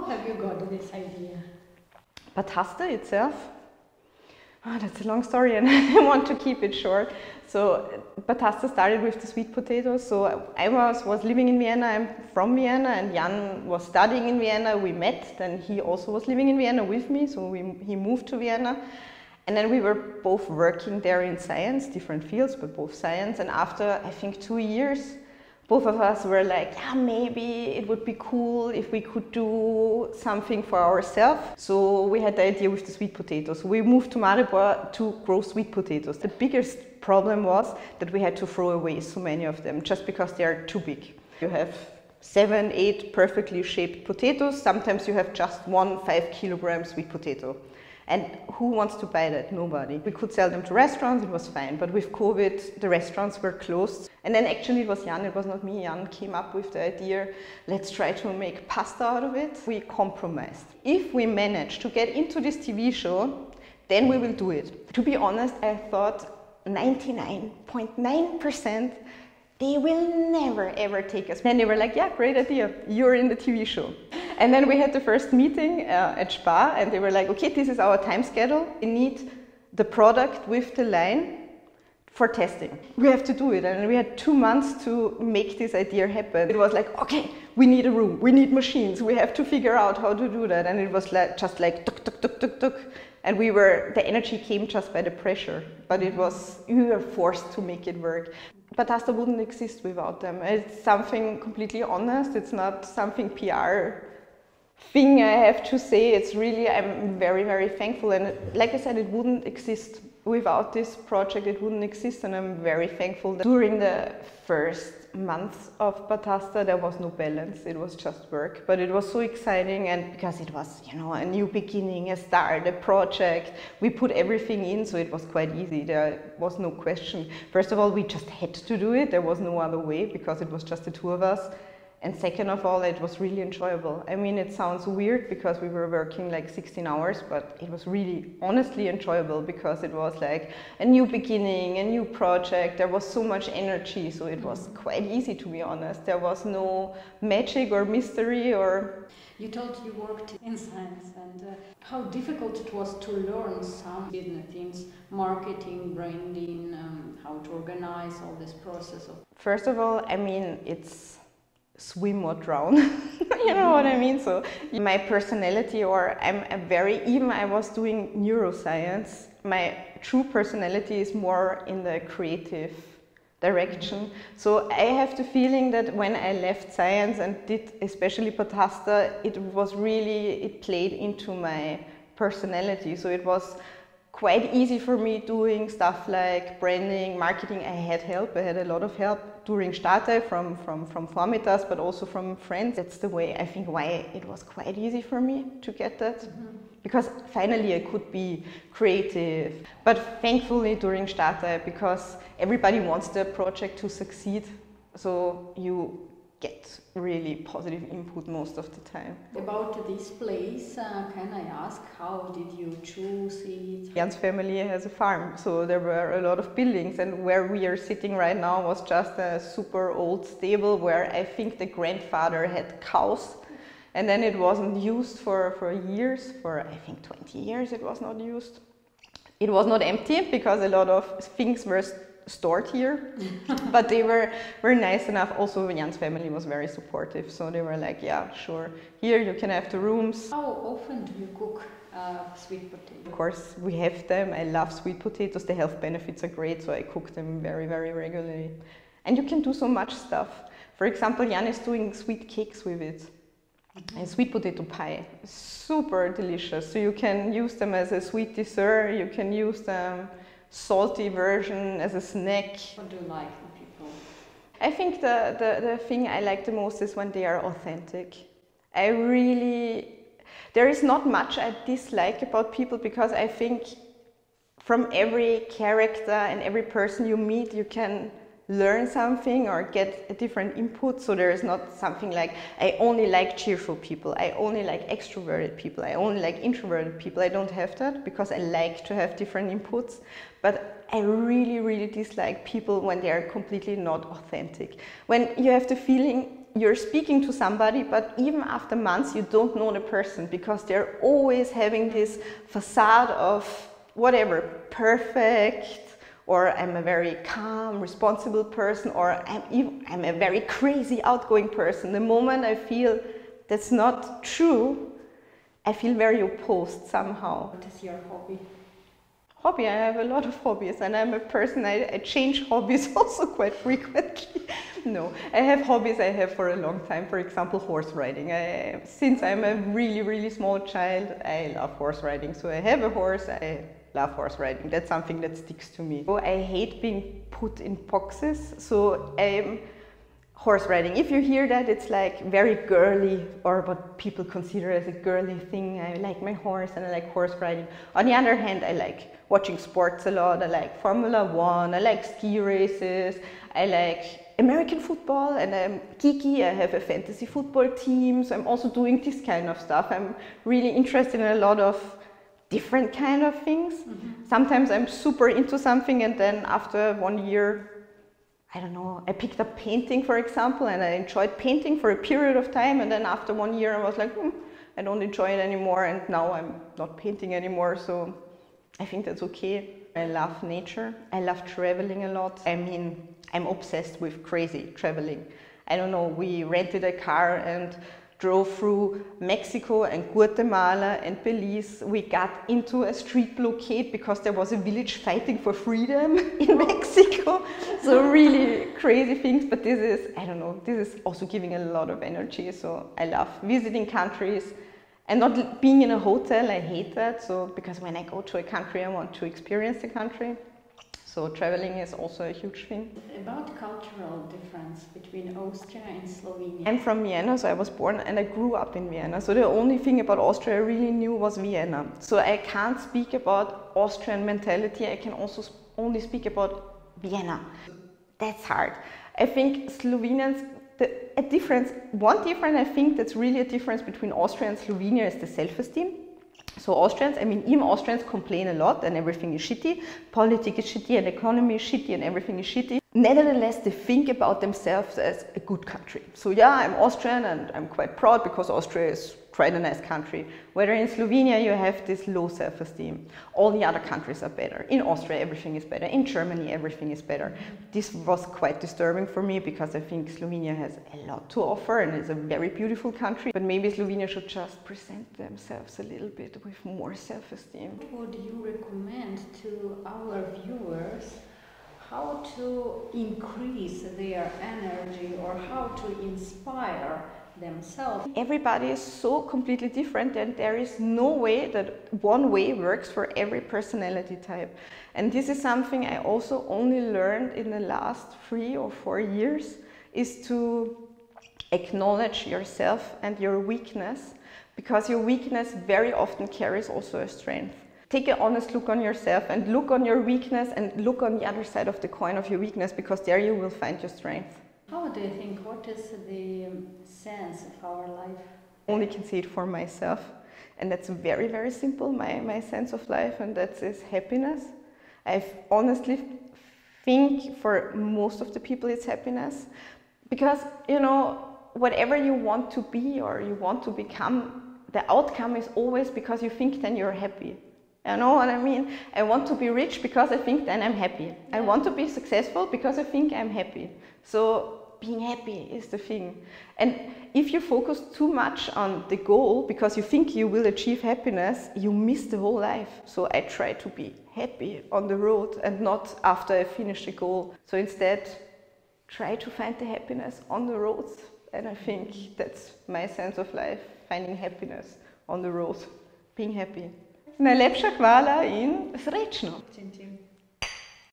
have you got this idea? Batasta itself? Oh, that's a long story and I want to keep it short. So Batasta started with the sweet potatoes. So I was living in Vienna, I'm from Vienna, and Jan was studying in Vienna. We met, then he also was living in Vienna with me, so he moved to Vienna. And then we were both working there in science, different fields, but both science. And after, I think, 2 years, both of us were like, yeah, maybe it would be cool if we could do something for ourselves. So we had the idea with the sweet potatoes. We moved to Maribor to grow sweet potatoes. The biggest problem was that we had to throw away so many of them just because they are too big. You have 7, 8 perfectly shaped potatoes. Sometimes you have just 1 5-kilogram sweet potato. And who wants to buy that? Nobody. We could sell them to restaurants, it was fine. But with COVID, the restaurants were closed. And then actually it was Jan, it was not me. Jan came up with the idea, let's try to make pasta out of it. We compromised. If we manage to get into this TV show, then we will do it. To be honest, I thought 99.9% they will never ever take us. Then they were like, yeah, great idea, you're in the TV show. And then we had the first meeting at Spar and they were like, okay, this is our time schedule. We need the product with the line for testing. We have to do it. And we had 2 months to make this idea happen. It was like, okay, we need a room, we need machines, we have to figure out how to do that. And it was like, just like tuk, tuk, tuk, tuk, tuk. And the energy came just by the pressure, but we were forced to make it work. Batasta wouldn't exist without them. It's something completely honest, it's not something PR thing I have to say. It's really, I'm very, very thankful. And like I said, it wouldn't exist without this project, it wouldn't exist. And I'm very thankful that during the first months of Batasta, there was no balance, it was just work. But it was so exciting, and because it was, you know, a new beginning, a start, a project, we put everything in, so it was quite easy. There was no question. First of all, we just had to do it, there was no other way, because it was just the 2 of us. And second of all, it was really enjoyable. I mean, it sounds weird because we were working like 16 hours, but it was really honestly enjoyable because it was like a new beginning, a new project. There was so much energy, so it was quite easy, to be honest. There was no magic or mystery or... You told you worked in science, and how difficult it was to learn some business things, marketing, branding, how to organize all this process of... First of all, I mean, it's swim or drown, you know what I mean? So my personality, or even I was doing neuroscience, my true personality is more in the creative direction. So I have the feeling that when I left science and did especially Batasta, it played into my personality. So it was quite easy for me doing stuff like branding, marketing. I had help, I had a lot of help during Starte from Formitas, but also from friends. That's the way, I think, why it was quite easy for me to get that. Because finally I could be creative. But thankfully during Starte, because everybody wants the project to succeed, so you get really positive input most of the time. About this place, can I ask, how did you choose it? Jan's family has a farm, so there were a lot of buildings, and where we are sitting right now was just a super old stable where I think the grandfather had cows, and then it wasn't used for years, for I think 20 years it was not used. It was not empty because a lot of things were stored here, but they were nice enough. Also, Jan's family was very supportive, so they were like, yeah, sure, here you can have the rooms. How often do you cook sweet potatoes? Of course, we have them. I love sweet potatoes. The health benefits are great, so I cook them very, very regularly. And you can do so much stuff. For example, Jan is doing sweet cakes with it. And sweet potato pie, super delicious. So you can use them as a sweet dessert, you can use them salty version as a snack. What do you like from people? I think the thing I like the most is when they are authentic. There is not much I dislike about people, because I think from every character and every person you meet you can learn something or get a different input. So there is not something like, I only like cheerful people, I only like extroverted people, I only like introverted people. I don't have that, because I like to have different inputs. But I really, really dislike people when they are completely not authentic. When you have the feeling you're speaking to somebody, but even after months you don't know the person because they're always having this facade of whatever, perfect, or I'm a very calm, responsible person, or I'm a very crazy, outgoing person. The moment I feel that's not true, I feel very opposed somehow. What is your hobby? Hobby, I have a lot of hobbies, and I'm a person, I change hobbies also quite frequently. No, I have hobbies I have for a long time, for example, horse riding. Since I'm a really, really small child, I love horse riding. So I have a horse, I love horse riding. That's something that sticks to me. So I hate being put in boxes, so horse riding, if you hear that, it's like very girly, or what people consider as a girly thing. I like my horse and I like horse riding. On the other hand, I like watching sports a lot. I like Formula 1, I like ski races, I like American football, and I'm geeky. I have a fantasy football team, so I'm also doing this kind of stuff. I'm really interested in a lot of different kind of things. Sometimes I'm super into something, and then after 1 year, I don't know, I picked up painting, for example, and I enjoyed painting for a period of time, and then after 1 year I was like, I don't enjoy it anymore, and now I'm not painting anymore, so I think that's okay. I love nature, I love traveling a lot. I mean, I'm obsessed with crazy traveling. I don't know, we rented a car and drove through Mexico and Guatemala and Belize. We got into a street blockade because there was a village fighting for freedom in Mexico. So really crazy things, but this is, I don't know, this is also giving a lot of energy. So I love visiting countries and not being in a hotel. I hate that. So because when I go to a country, I want to experience the country. So traveling is also a huge thing. About cultural difference between Austria and Slovenia. I'm from Vienna, so I was born and I grew up in Vienna. So the only thing about Austria I really knew was Vienna. So I can't speak about Austrian mentality, I can also only speak about Vienna. That's hard. I think Slovenians, one difference I think that's really a difference between Austria and Slovenia is the self-esteem. So Austrians, I mean, even Austrians complain a lot and everything is shitty. Politics is shitty and economy is shitty and everything is shitty. Nevertheless, they think about themselves as a good country. So yeah, I'm Austrian and I'm quite proud because Austria is quite a nice country. Whether in Slovenia you have this low self-esteem. All the other countries are better. In Austria everything is better. In Germany everything is better. This was quite disturbing for me because I think Slovenia has a lot to offer and is a very beautiful country. But maybe Slovenia should just present themselves a little bit with more self-esteem. What would you recommend to our viewers? How to increase their energy or how to inspire themselves? Everybody is so completely different and there is no way that one way works for every personality type. And this is something I also only learned in the last 3 or 4 years, is to acknowledge yourself and your weakness, because your weakness very often carries also a strength. Take an honest look on yourself and look on your weakness and look on the other side of the coin of your weakness, because there you will find your strength. How do you think, what is the sense of our life? I only can see it for myself, and that's very, very simple, my sense of life, and that is happiness. I honestly think for most of the people it's happiness, because, you know, whatever you want to be or you want to become, the outcome is always because you think then you're happy. You know what I mean? I want to be rich because I think then I'm happy. I want to be successful because I think I'm happy. So being happy is the thing. And if you focus too much on the goal because you think you will achieve happiness, you miss the whole life. So I try to be happy on the road and not after I finish the goal. So instead, try to find the happiness on the road. And I think that's my sense of life, finding happiness on the road, being happy. Najlepša hvala in srečno!